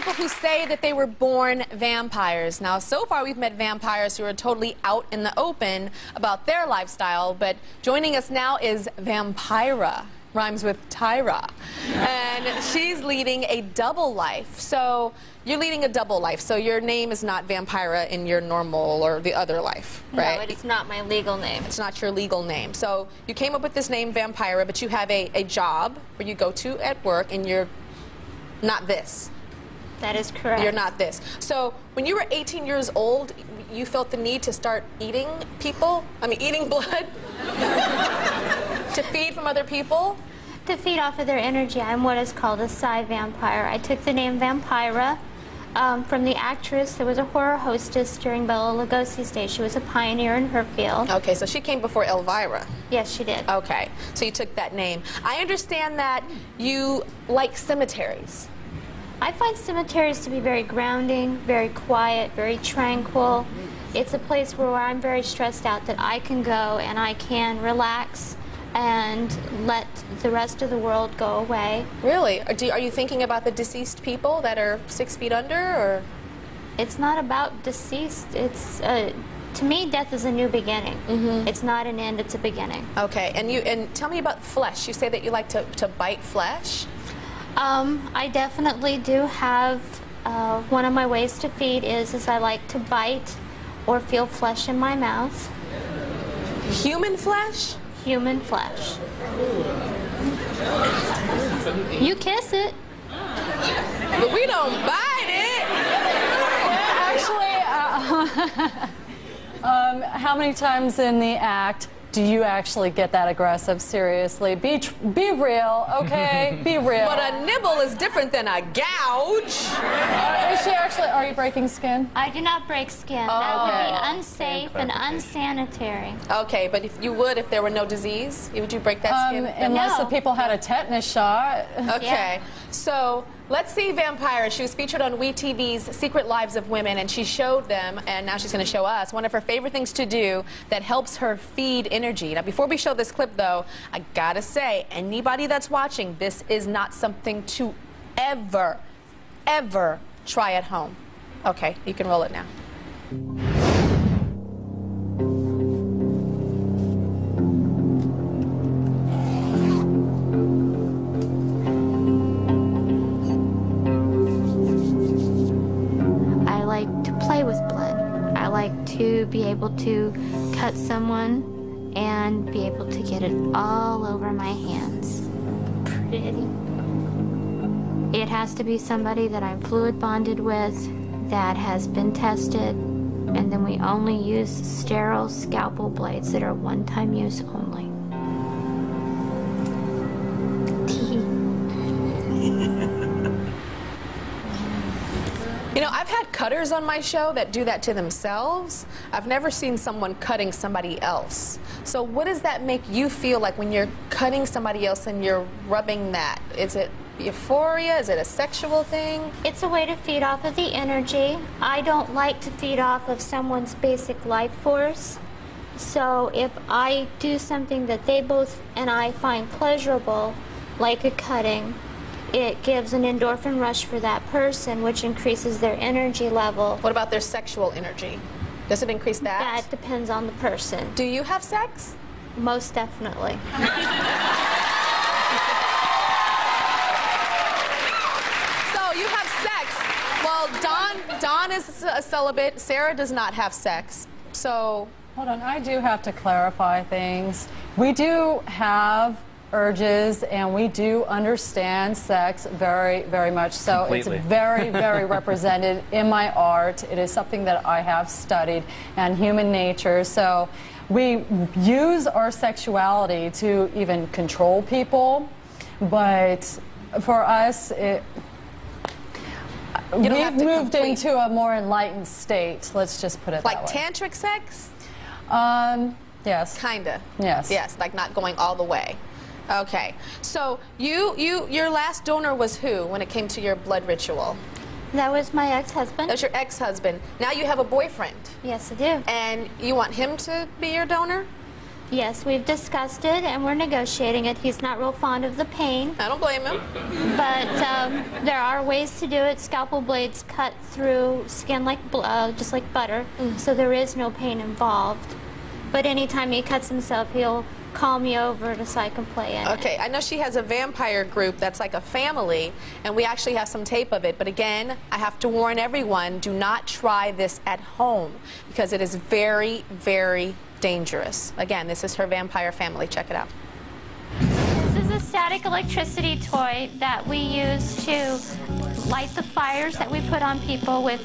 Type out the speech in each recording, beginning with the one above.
people who say that they were born vampires. Now, so far we've met vampires who are totally out in the open about their lifestyle, but joining us now is Vampira. Rhymes with Tyra. And she's leading a double life. So you're leading a double life. So your name is not Vampira in your normal or the other life, right? No, it is not my legal name. It's not your legal name. So you came up with this name Vampira, but you have a job where you go to at work and you're not this. That is correct. You're not this. So when you were 18 years old, you felt the need to start eating people? I mean, eating blood? To feed from other people? To feed off of their energy. I'm what is called a psi-vampire. I took the name Vampira from the actress. There was a horror hostess during Bela Lugosi's day. She was a pioneer in her field. Okay, so she came before Elvira. Yes, she did. Okay, so you took that name. I understand that you like cemeteries. I find cemeteries to be very grounding, very quiet, very tranquil. It's a place where I'm very stressed out that I can go and I can relax and let the rest of the world go away. Really? Are you thinking about the deceased people that are 6 feet under, or? It's not about deceased. It's to me, death is a new beginning. It's not an end, it's a beginning. Okay, and tell me about flesh. You say that you like to bite flesh? I definitely do have, one of my ways to feed is I like to bite or feel flesh in my mouth. Human flesh? Human flesh. You kiss it. But we don't bite it. Actually, how many times in the act do you actually get that aggressive? Seriously, be real, okay? Be real. But a nibble is different than a gouge. Is she actually? Are you breaking skin? I do not break skin. Oh. That would be unsafe and unsanitary. Okay, but if there were no disease, would you break that skin? Unless No. the people had a tetanus shot. Okay, Yeah. so let's see Vampira. She was featured on WeTV's Secret Lives of Women, and she showed them, and now she's going to show us, one of her favorite things to do that helps her feed energy. Now, before we show this clip, though, I gotta say, anybody that's watching, this is not something to ever, ever try at home. Okay, you can roll it now. I like to be able to cut someone and be able to get it all over my hands. Pretty. It has to be somebody that I'm fluid bonded with, that has been tested, and then we only use sterile scalpel blades that are one-time use only. You know, I've had cutters on my show that do that to themselves. I've never seen someone cutting somebody else. So what does that make you feel like when you're cutting somebody else and you're rubbing that? Is it euphoria? Is it a sexual thing? It's a way to feed off of the energy. I don't like to feed off of someone's basic life force. So if I do something that they both and I find pleasurable, like a cutting, it gives an endorphin rush for that person, which increases their energy level. What about their sexual energy? Does it increase that? That depends on the person. Do you have sex? Most definitely. So you have sex. Well, Dawn is a celibate. Sarah does not have sex. So Hold on, I do have to clarify things. We do have urges, and we do understand sex very, very much so. Completely. It's very, very represented in my art. It is something that I have studied, and human nature. So we use our sexuality to even control people, but for us, we've moved into a more enlightened state. Let's just put it that way. like tantric sex? Yes. Kinda. Yes. Yes, like not going all the way. Okay. So your last donor was who when it came to your blood ritual? That was my ex-husband. That's your ex-husband. Now you have a boyfriend. Yes, I do. And you want him to be your donor? Yes, we've discussed it and we're negotiating it. He's not real fond of the pain. I don't blame him. But there are ways to do it. Scalpel blades cut through skin like just like butter, so there is no pain involved. But anytime he cuts himself, he'll call me over so I can play in it. Okay, I know she has a vampire group that's like a family, and we actually have some tape of it. But again, I have to warn everyone, do not try this at home because it is very, very dangerous. Again, this is her vampire family. Check it out. This is a static electricity toy that we use to light the fires that we put on people with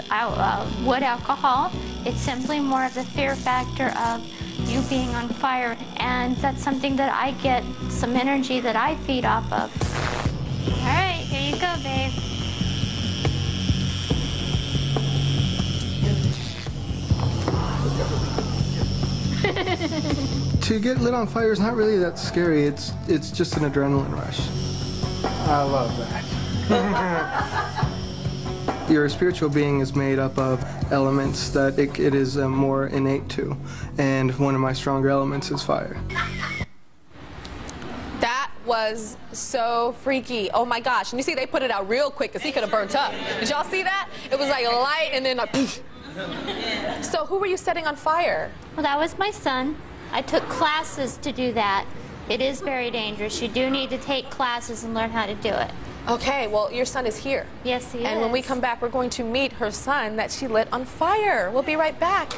wood alcohol. It's simply more of the fear factor of you being on fire, and that's something that I get some energy that I feed off of. All right, here you go, babe. To get lit on fire is not really that scary. It's just an adrenaline rush. I love that. Your spiritual being is made up of elements that it is more innate to, and one of my stronger elements is fire. That was so freaky. Oh my gosh. And you see they put it out real quick because he could have burnt up. Did y'all see that? It was like light and then a poof. So who were you setting on fire? Well, that was my son. I took classes to do that. It is very dangerous. You do need to take classes and learn how to do it. Okay, well, your son is here. Yes, he is. And when we come back, we're going to meet her son that she lit on fire. We'll be right back.